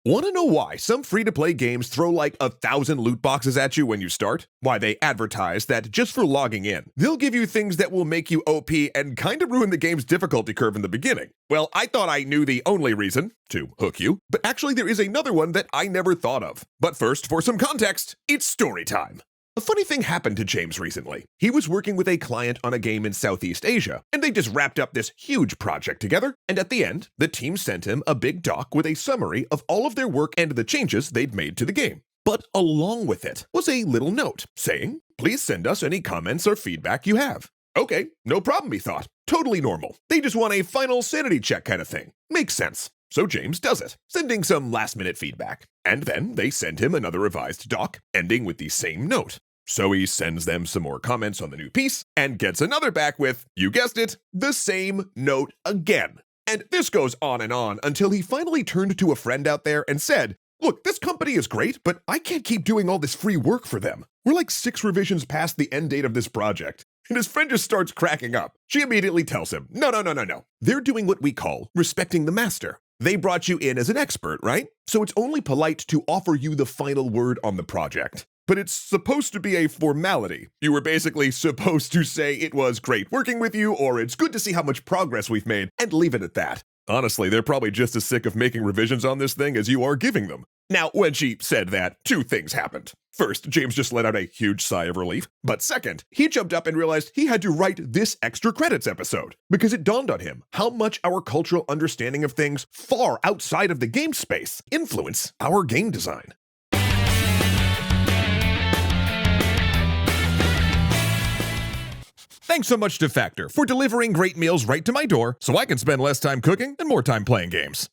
Want to know why some free-to-play games throw like 1,000 loot boxes at you when you start? Why they advertise that just for logging in, they'll give you things that will make you OP and kind of ruin the game's difficulty curve in the beginning? Well, I thought I knew the only reason, to hook you, but actually there is another one that I never thought of. But first, for some context, it's story time. A funny thing happened to James recently. He was working with a client on a game in Southeast Asia, and they just wrapped up this huge project together, and at the end, the team sent him a big doc with a summary of all of their work and the changes they'd made to the game. But along with it was a little note saying, "Please send us any comments or feedback you have." Okay, no problem, he thought. Totally normal. They just want a final sanity check kind of thing. Makes sense. So James does it, sending some last-minute feedback. And then they send him another revised doc, ending with the same note. So he sends them some more comments on the new piece, and gets another back with, you guessed it, the same note again. And this goes on until he finally turned to a friend out there and said, "Look, this company is great, but I can't keep doing all this free work for them. We're like 6 revisions past the end date of this project." And his friend just starts cracking up. She immediately tells him, No. They're doing what we call respecting the master. They brought you in as an expert, right? So it's only polite to offer you the final word on the project. But it's supposed to be a formality. You were basically supposed to say it was great working with you, or it's good to see how much progress we've made, and leave it at that. Honestly, they're probably just as sick of making revisions on this thing as you are giving them. Now, when she said that, 2 things happened. First, James just let out a huge sigh of relief. But second, he jumped up and realized he had to write this extra credits episode, because it dawned on him how much our cultural understanding of things far outside of the game space influence our game design. Thanks so much to Factor for delivering great meals right to my door so I can spend less time cooking and more time playing games.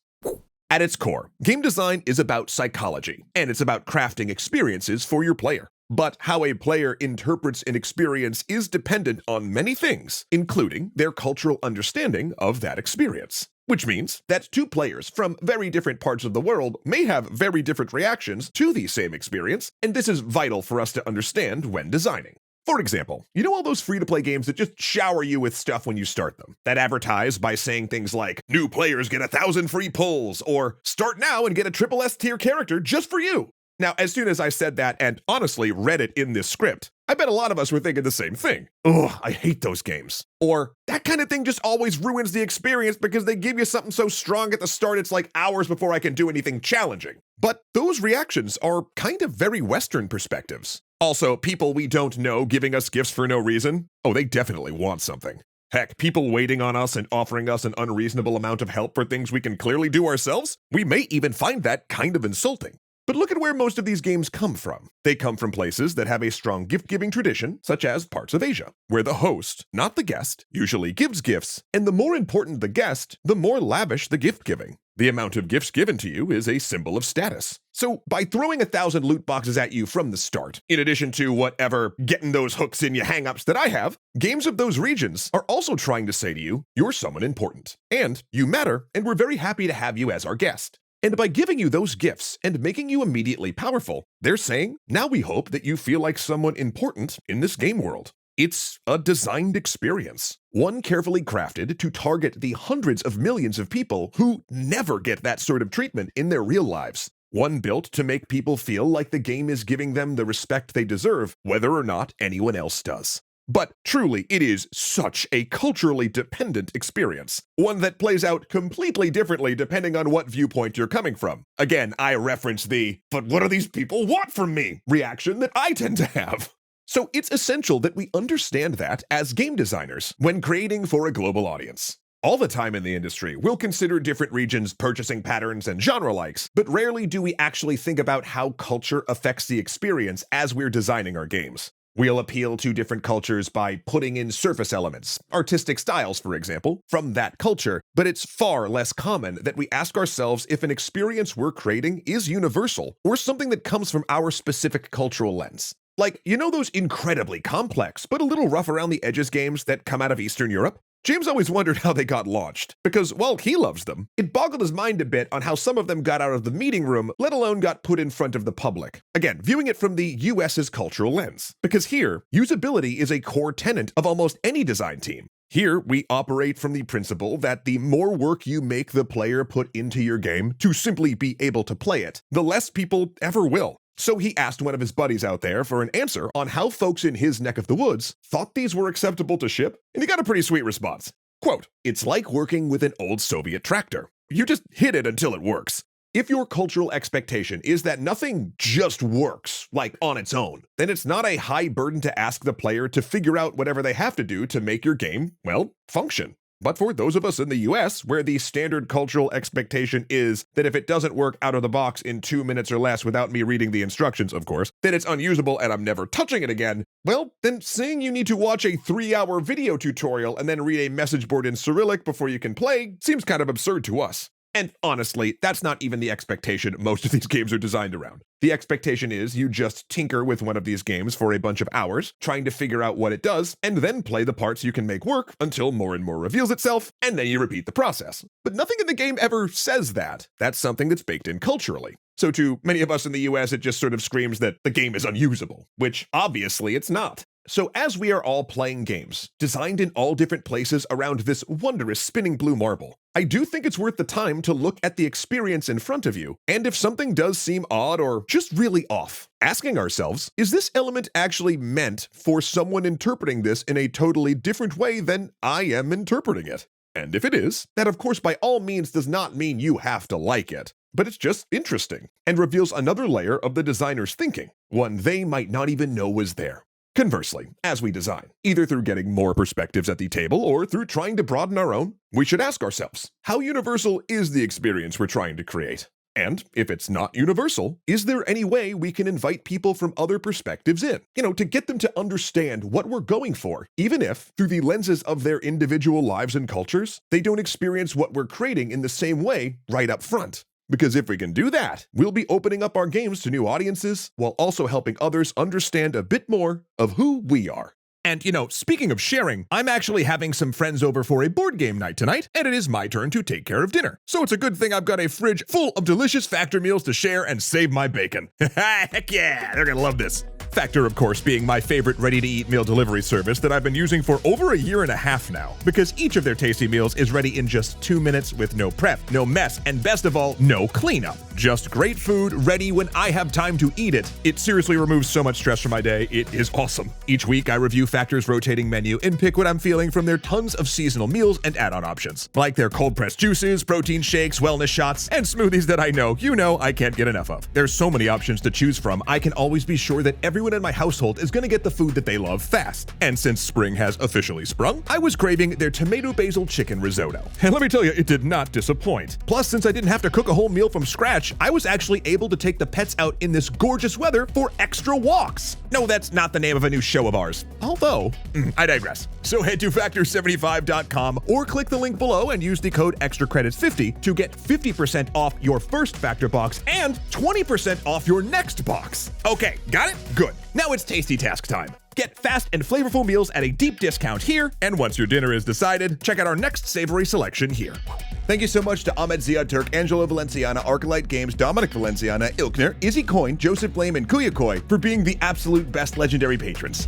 At its core, game design is about psychology, and it's about crafting experiences for your player. But how a player interprets an experience is dependent on many things, including their cultural understanding of that experience. Which means that 2 players from very different parts of the world may have very different reactions to the same experience, and this is vital for us to understand when designing. For example, you know all those free-to-play games that just shower you with stuff when you start them, that advertise by saying things like, "New players get 1,000 free pulls," or "Start now and get a triple S tier character just for you." Now, as soon as I said that and honestly read it in this script, I bet a lot of us were thinking the same thing. Ugh, I hate those games. Or, that kind of thing just always ruins the experience because they give you something so strong at the start it's like hours before I can do anything challenging. But those reactions are kind of very Western perspectives. Also, people we don't know giving us gifts for no reason? Oh, they definitely want something. Heck, people waiting on us and offering us an unreasonable amount of help for things we can clearly do ourselves? We may even find that kind of insulting. But look at where most of these games come from. They come from places that have a strong gift-giving tradition, such as parts of Asia, where the host, not the guest, usually gives gifts, and the more important the guest, the more lavish the gift-giving. The amount of gifts given to you is a symbol of status. So by throwing 1,000 loot boxes at you from the start, in addition to whatever getting those hooks in you hang-ups that I have, games of those regions are also trying to say to you, you're someone important, and you matter, and we're very happy to have you as our guest. And by giving you those gifts and making you immediately powerful, they're saying, now we hope that you feel like someone important in this game world. It's a designed experience, one carefully crafted to target the hundreds of millions of people who never get that sort of treatment in their real lives. One built to make people feel like the game is giving them the respect they deserve, whether or not anyone else does. But truly, it is such a culturally dependent experience, one that plays out completely differently depending on what viewpoint you're coming from. Again, I reference the, "but what do these people want from me?" reaction that I tend to have. So it's essential that we understand that as game designers when creating for a global audience. All the time in the industry, we'll consider different regions' purchasing patterns and genre likes, but rarely do we actually think about how culture affects the experience as we're designing our games. We'll appeal to different cultures by putting in surface elements, artistic styles, for example, from that culture, but it's far less common that we ask ourselves if an experience we're creating is universal or something that comes from our specific cultural lens. Like, you know those incredibly complex, but a little rough around the edges games that come out of Eastern Europe? James always wondered how they got launched, because while he loves them, it boggled his mind a bit on how some of them got out of the meeting room, let alone got put in front of the public. Again, viewing it from the US's cultural lens. Because here, usability is a core tenet of almost any design team. Here, we operate from the principle that the more work you make the player put into your game to simply be able to play it, the less people ever will. So he asked one of his buddies out there for an answer on how folks in his neck of the woods thought these were acceptable to ship, and he got a pretty sweet response. Quote, "It's like working with an old Soviet tractor. You just hit it until it works." If your cultural expectation is that nothing just works, like on its own, then it's not a high burden to ask the player to figure out whatever they have to do to make your game, well, function. But for those of us in the US, where the standard cultural expectation is that if it doesn't work out of the box in 2 minutes or less without me reading the instructions, of course, then it's unusable and I'm never touching it again, well, then saying you need to watch a 3-hour video tutorial and then read a message board in Cyrillic before you can play seems kind of absurd to us. And honestly, that's not even the expectation most of these games are designed around. The expectation is you just tinker with one of these games for a bunch of hours, trying to figure out what it does, and then play the parts you can make work until more and more reveals itself, and then you repeat the process. But nothing in the game ever says that. That's something that's baked in culturally. So to many of us in the US, it just sort of screams that the game is unusable, which obviously it's not. So as we are all playing games, designed in all different places around this wondrous spinning blue marble, I do think it's worth the time to look at the experience in front of you, and if something does seem odd or just really off, asking ourselves, is this element actually meant for someone interpreting this in a totally different way than I am interpreting it? And if it is, that of course by all means does not mean you have to like it, but it's just interesting, and reveals another layer of the designer's thinking, one they might not even know was there. Conversely, as we design, either through getting more perspectives at the table or through trying to broaden our own, we should ask ourselves, how universal is the experience we're trying to create? And if it's not universal, is there any way we can invite people from other perspectives in? To get them to understand what we're going for, even if, through the lenses of their individual lives and cultures, they don't experience what we're creating in the same way right up front. Because if we can do that, we'll be opening up our games to new audiences while also helping others understand a bit more of who we are. And speaking of sharing, I'm actually having some friends over for a board game night tonight, and it is my turn to take care of dinner. So it's a good thing I've got a fridge full of delicious Factor meals to share and save my bacon. Heck yeah, they're gonna love this. Factor, of course, being my favorite ready-to-eat meal delivery service that I've been using for over 1.5 years now, because each of their tasty meals is ready in just 2 minutes with no prep, no mess, and best of all, no cleanup. Just great food ready when I have time to eat it. It seriously removes so much stress from my day. It is awesome. Each week, I review Factor's rotating menu and pick what I'm feeling from their tons of seasonal meals and add-on options, like their cold-pressed juices, protein shakes, wellness shots, and smoothies that I know I can't get enough of. There's so many options to choose from, I can always be sure that everyone in my household is gonna get the food that they love fast. And since spring has officially sprung, I was craving their tomato basil chicken risotto. And let me tell you, it did not disappoint. Plus, since I didn't have to cook a whole meal from scratch, I was actually able to take the pets out in this gorgeous weather for extra walks. No, that's not the name of a new show of ours. Although, I digress. So head to factor75.com or click the link below and use the code EXTRACREDITS50 to get 50% off your first Factor box and 20% off your next box. Okay, got it? Good. Now it's tasty task time. Get fast and flavorful meals at a deep discount here, and once your dinner is decided, check out our next savory selection here. Thank you so much to Ahmed Ziad Turk, Angelo Valenciana, Arclight Games, Dominic Valenciana, Ilkner, Izzy Coyne, Joseph Blame, and Kuyakoi for being the absolute best legendary patrons.